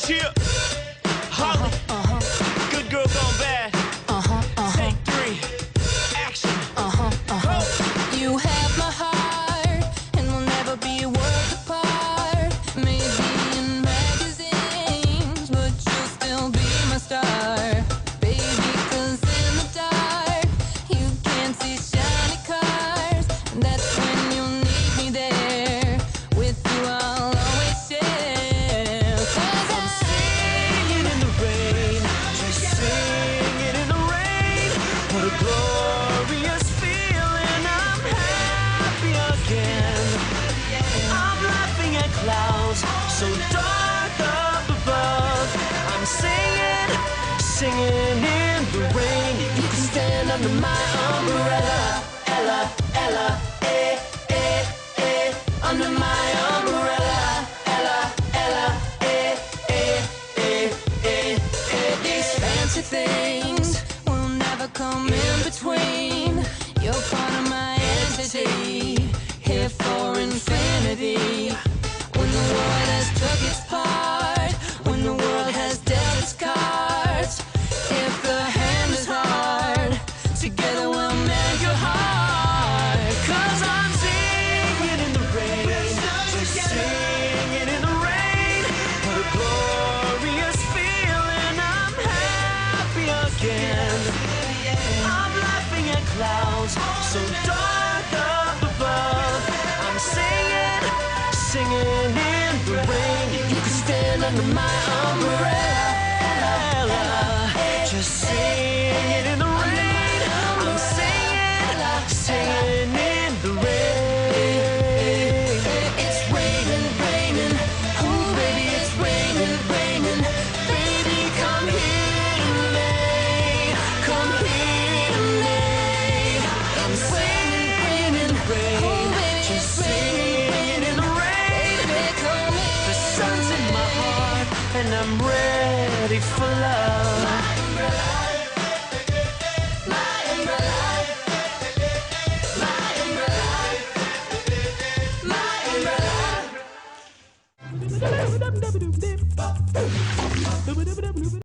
Cheer. Holly. Good girl gone bad. Take three. Action. Go. You have my heart, and we'll never be a world apart. Maybe in magazines, but you'll still be my star, baby. 'Cause in the dark, you can't see shiny cars. That's when you'll need me there. With you, I'll always share. 'Cause I'm singing in the rain, just singing in the rain. What a glorious feeling, I'm happy again. I'm laughing at clouds so dark up above. I'm singing, singing in the rain. You can stand under my umbrella, Ella, Ella, under my umbrella, Ella, Ella, these fancy things will never come in between. You're part of my entity, here for infinity. When the world has took its part, when the world has dealt its cards, if the hand is hard, together we'll mend your heart. 'cause I'm singing in the rain, just singing in the rain. What a glorious feeling, I'm happy again. I'm laughing at clouds so dark up above. I'm singing, singing in the rain. You can stand under my umbrella, just singing in the rain. I'm singing, singing in the rain. It's raining, raining, oh baby, it's raining, raining. Baby, come here to me, come here to me. I'm singing in the rain, just singing in the rain. Baby, come here. The sun's in my heart and I'm ready for love.